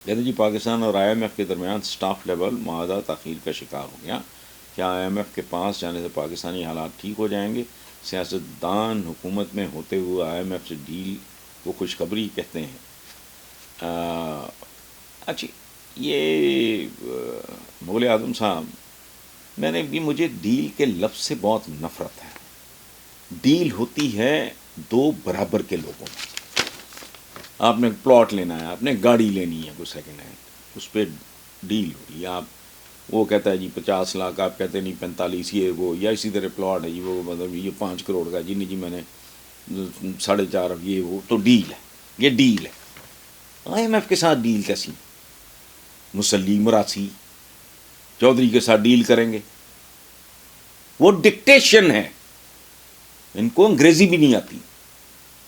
کہتے جی پاکستان اور I am F کے درمیان سٹاف لیول معاہدہ تاخیر کا شکار ہو گیا، کیا آئی ایم ایف کے پاس جانے سے پاکستانی حالات ٹھیک ہو جائیں گے؟ سیاستدان حکومت میں ہوتے ہوئے آئی ایم ایف سے ڈیل کو خوشخبری کہتے ہیں۔ اچھا، یہ مغل اعظم صاحب، مجھے ڈیل کے لفظ سے بہت نفرت ہے۔ ڈیل ہوتی ہے دو برابر کے لوگوں میں۔ آپ نے پلاٹ لینا ہے، آپ نے گاڑی لینی ہے کوئی سیکنڈ ہینڈ، اس پہ ڈیل ہوئی، آپ وہ کہتا ہے جی 50 لاکھ، آپ کہتے ہیں نہیں 45، یہ وہ، یا اسی طرح پلاٹ ہے جی وہ مطلب یہ 5 کروڑ کا، جی نہیں جی میں نے 4.5، یہ وہ، تو ڈیل ہے، یہ ڈیل ہے۔ آئی ایم ایف کے ساتھ ڈیل کیسی؟ مسلی مراسی چودھری کے ساتھ ڈیل کریں گے؟ وہ ڈکٹیشن ہے، ان کو انگریزی بھی نہیں آتی،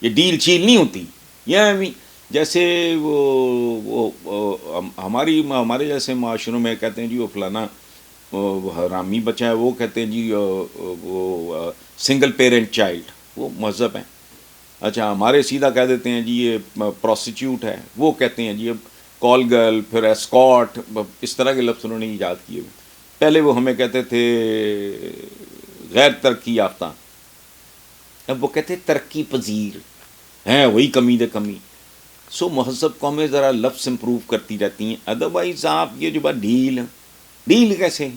یہ ڈیل چیل نہیں ہوتی۔ یہ جیسے ہمارے جیسے معاشروں میں کہتے ہیں جی وہ فلانا حرامی بچہ ہے، وہ کہتے ہیں جی وہ سنگل پیرنٹ چائلڈ، وہ مذہب ہے۔ اچھا، ہمارے سیدھا کہہ دیتے ہیں جی یہ پروسٹیچیوٹ ہے، وہ کہتے ہیں جی اب کال گرل، پھر اسکاٹ، اس طرح کے لفظ انہوں نے ایجاد کیے ہوئے۔ پہلے وہ ہمیں کہتے تھے غیر ترقی یافتہ، اب وہ کہتے ترقی پذیر ہیں، وہی کمی دے کمی۔ سو مہذب قومیں ذرا لفظ امپروو کرتی رہتی ہیں، ادروائز آپ یہ جو بات ڈیل کیسے،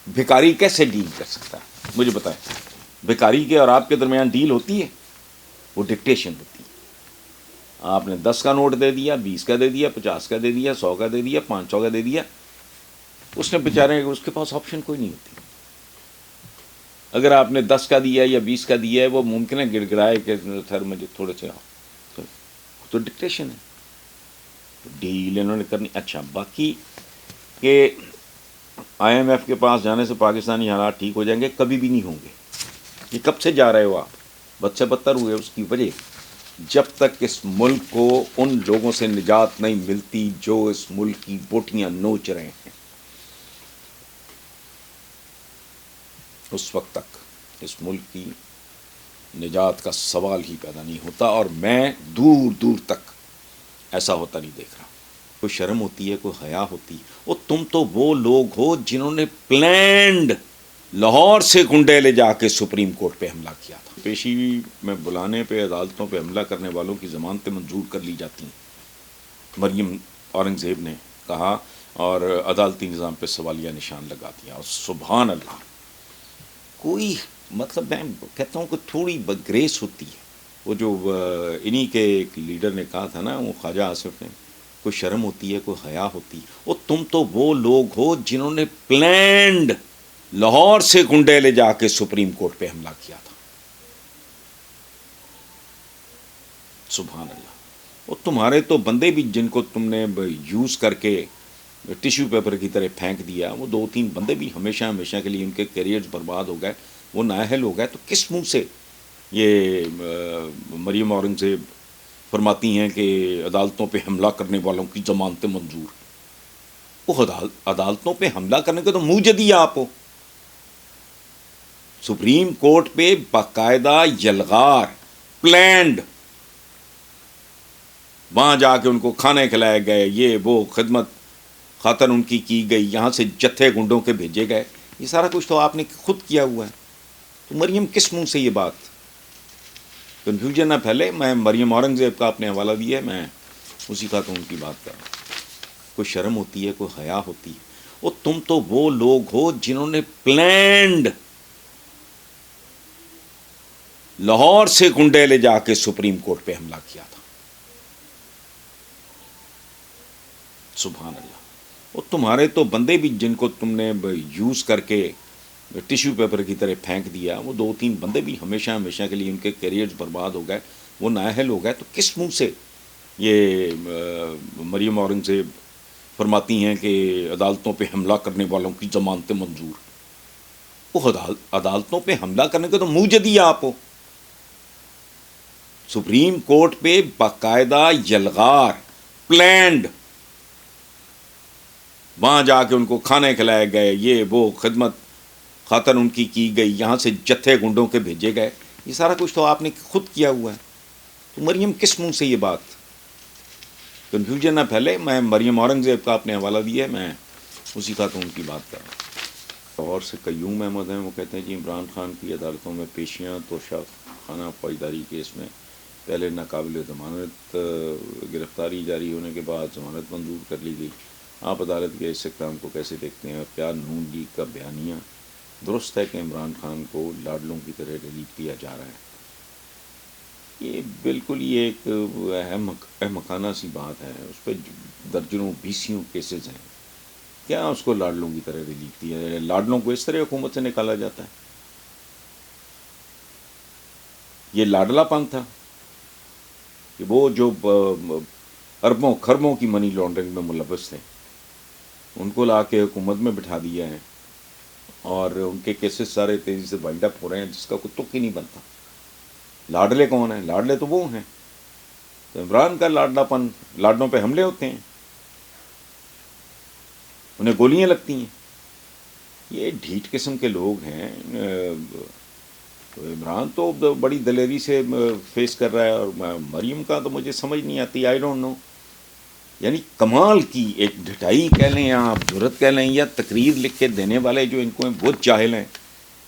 بھکاری کیسے ڈیل کر سکتا ہے؟ مجھے بتائیں، بھکاری کے اور آپ کے درمیان ڈیل ہوتی ہے؟ وہ ڈکٹیشن ہوتی ہے۔ آپ نے 10 کا نوٹ دے دیا، 20 کا دے دیا، 50 کا دے دیا، 100 کا دے دیا، 500 کا دے دیا، اس نے بیچارے اس کے پاس آپشن کوئی نہیں ہوتی۔ اگر آپ نے 10 کا دیا یا 20 کا دیا ہے، وہ ممکن ہے گڑ گڑائے کہ سر مجھے تھوڑے سے تو ڈکٹیشن ہے، ڈیل انہوں نے کرنی۔ اچھا، باقی کہ آئی ایم ایف کے پاس جانے سے پاکستانی حالات ٹھیک ہو جائیں گے، کبھی بھی نہیں ہوں گے۔ یہ کب سے جا رہے ہو آپ؟ بد سے بدتر ہوئے۔ اس کی وجہ، جب تک اس ملک کو ان لوگوں سے نجات نہیں ملتی جو اس ملک کی بوٹیاں نوچ رہے ہیں، اس وقت تک اس ملک کی نجات کا سوال ہی پیدا نہیں ہوتا۔ اور میں دور دور تک ایسا ہوتا نہیں دیکھ رہا۔ کوئی شرم ہوتی ہے، کوئی حیا ہوتی ہے؟ وہ تم تو وہ لوگ ہو جنہوں نے پلینڈ لاہور سے گنڈے لے جا کے سپریم کورٹ پہ حملہ کیا تھا۔ پیشی میں بلانے پہ عدالتوں پہ حملہ کرنے والوں کی ضمانتیں منظور کر لی جاتی ہیں، مریم اورنگزیب نے کہا، اور عدالتی نظام پہ سوالیہ نشان لگا دیا۔ اور سبحان اللہ، کوئی مطلب میں کہتا ہوں کہ تھوڑی گریس ہوتی ہے۔ وہ جو انہی کے ایک لیڈر نے کہا تھا نا، وہ خواجہ آصف نے، کوئی شرم ہوتی ہے، کوئی حیا ہوتی ہے؟ وہ تم تو وہ لوگ ہو جنہوں نے پلینڈ لاہور سے گنڈے لے جا کے سپریم کورٹ پہ حملہ کیا تھا۔ سبحان اللہ۔ وہ تمہارے تو بندے بھی جن کو تم نے یوز کر کے ٹیشو پیپر کی طرح پھینک دیا، وہ 2-3 بندے بھی ہمیشہ کے لیے ان کے کیریئرز برباد ہو گئے، وہ نااہل ہو گئے۔ تو کس منہ سے یہ مریم اورنگزیب فرماتی ہیں کہ عدالتوں پہ حملہ کرنے والوں کی ضمانتیں منظور؟ وہ عدالتوں پہ حملہ کرنے کے تو موجد ہی آپ ہو۔ سپریم کورٹ پہ باقاعدہ یلغار، پلینڈ، وہاں جا کے ان کو کھانے کھلائے گئے، یہ وہ خدمت خاطر ان کی گئی، یہاں سے جتھے گنڈوں کے بھیجے گئے، یہ سارا کچھ تو آپ نے خود کیا ہوا ہے۔ تو مریم کس منہ سے یہ بات؟ کنفیوژن نہ پھیلے۔ میں مریم اورنگزیب کا اپنے حوالہ دیا ہے، میں اسی خاتون کی بات کر رہا ہوں۔ کوئی شرم ہوتی ہے، کوئی حیا ہوتی ہے؟ وہ تم تو وہ لوگ ہو جنہوں نے پلینڈ لاہور سے گنڈے لے جا کے سپریم کورٹ پہ حملہ کیا تھا۔ سبحان اللہ۔ وہ تمہارے تو بندے بھی جن کو تم نے یوز کر کے ٹیشو پیپر کی طرح پھینک دیا، وہ 2-3 بندے بھی ہمیشہ کے لیے ان کے کیریئرز برباد ہو گئے، وہ نااہل ہو گئے۔ تو کس منہ سے یہ مریم اورنگزیب فرماتی ہیں کہ عدالتوں پہ حملہ کرنے والوں کی ضمانتیں منظور؟ وہ عدالتوں پہ حملہ کرنے کے تو موجد ہی آپ ہو۔ سپریم کورٹ پہ باقاعدہ یلغار، پلینڈ، وہاں جا کے ان کو کھانے کھلائے گئے، یہ وہ خدمت خاطر ان کی گئی، یہاں سے جتھے گنڈوں کے بھیجے گئے، یہ سارا کچھ تو آپ نے خود کیا ہوا ہے۔ تو مریم کس منہ سے یہ بات؟ کنفیوژن نہ پھیلے. میں مریم اورنگزیب کا آپ نے حوالہ دیا ہے, میں اسی خاتون کی بات کر رہا ہوں. لاہور سے قیوم احمد ہیں, وہ کہتے ہیں جی عمران خان کی عدالتوں میں پیشیاں توشہ خانہ فوجداری کیس میں پہلے ناقابل ضمانت گرفتاری جاری ہونے کے بعد ضمانت منظور کر لی گئی. آپ عدالت کے اس اقدام کو کیسے دیکھتے ہیں, اور کیا نون لیگ کا بیانیہ درست ہے کہ عمران خان کو لاڈلوں کی طرح ریلیٹ کیا جا رہا ہے؟ یہ بالکل یہ ایک احمقانہ سی بات ہے. اس پہ درجنوں بیسیوں کیسز ہیں. کیا اس کو لاڈلوں کی طرح ریلیف دیا ہے؟ لاڈلوں کو اس طرح حکومت سے نکالا جاتا ہے؟ یہ لاڈلا پن تھا کہ وہ جو اربوں خربوں کی منی لانڈرنگ میں ملوث تھے, ان کو لا کے حکومت میں بٹھا دیا ہے, اور ان کے کیسز سارے تیزی سے وائنڈ اپ ہو رہے ہیں, جس کا کوئی تک ہی نہیں بنتا. لاڈلے کون ہیں؟ لاڈلے تو وہ ہیں. تو عمران کا لاڈلا پن, لاڈلوں پہ حملے ہوتے ہیں, انہیں گولیاں لگتی ہیں. یہ ڈھیٹ قسم کے لوگ ہیں. عمران تو بڑی دلیری سے فیس کر رہا ہے, اور مریم کا تو مجھے سمجھ نہیں آتی. I don't know. یعنی کمال کی ایک ڈھٹائی کہہ لیں یا آپ جرت کہہ لیں, یا تقریر لکھ کے دینے والے جو ان کو بہت جاہل ہیں,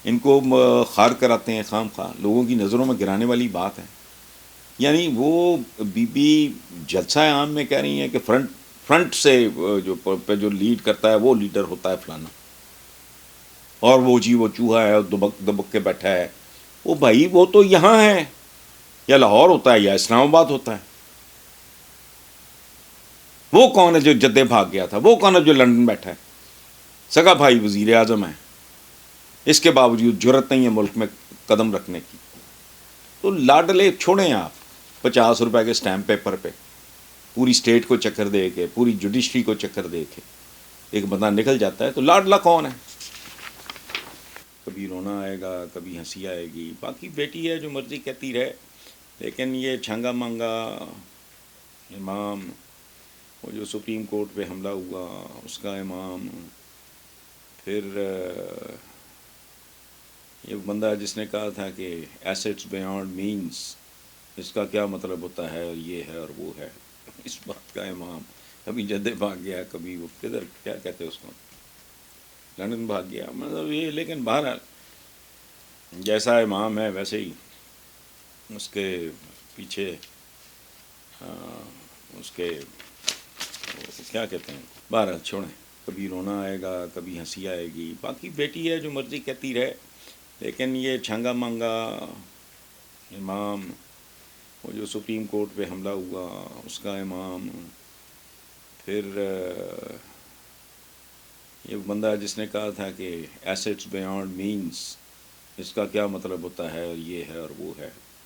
ان کو خار کراتے ہیں خام خواہ, لوگوں کی نظروں میں گرانے والی بات ہے. یعنی وہ بی جلسہ عام میں کہہ رہی ہیں کہ فرنٹ سے جو لیڈ کرتا ہے وہ لیڈر ہوتا ہے فلانا, اور وہ جی وہ چوہا ہے, دبک دبک کے بیٹھا ہے. وہ بھائی وہ تو یہاں ہے, یا لاہور ہوتا ہے یا اسلام آباد ہوتا ہے. وہ کون ہے جو جدے بھاگ گیا تھا؟ وہ کون ہے جو لندن بیٹھا ہے؟ سگا بھائی وزیر اعظم ہے, اس کے باوجود جرت نہیں ہے ملک میں قدم رکھنے کی. تو لاڈلے چھوڑیں آپ 50 روپے کے اسٹیمپ پیپر پہ, پوری اسٹیٹ کو چکر دے کے, پوری جوڈیشری کو چکر دے کے ایک بندہ نکل جاتا ہے. تو لاڈلا کون ہے؟ کبھی رونا آئے گا, کبھی ہنسی آئے گی. باقی بیٹی ہے, جو مرضی کہتی رہے. لیکن یہ چھانگا مانگا امام, وہ جو سپریم کورٹ پہ حملہ ہوا اس کا امام, پھر یہ بندہ جس نے کہا تھا کہ ایسٹس بیانڈ مینس, اس کا کیا مطلب ہوتا ہے, اور یہ ہے اور وہ ہے, اس بات کا امام. کبھی جدے بھاگ گیا, کبھی وہ کدھر کیا کہتے اس کو, لندن بھاگ گیا. مطلب یہ, لیکن بہرحال جیسا امام ہے ویسے ہی اس کے پیچھے اس کے کیا کہتے ہیں. بہرحال چھوڑیں, کبھی رونا آئے گا, کبھی ہنسی آئے گی. باقی بیٹی ہے, جو مرضی کہتی رہے. لیکن یہ چھانگا مانگا امام, وہ جو سپریم کورٹ پہ حملہ ہوا اس کا امام, پھر یہ بندہ جس نے کہا تھا کہ ایسٹس بیانڈ مینس, اس کا کیا مطلب ہوتا ہے, اور یہ ہے اور وہ ہے.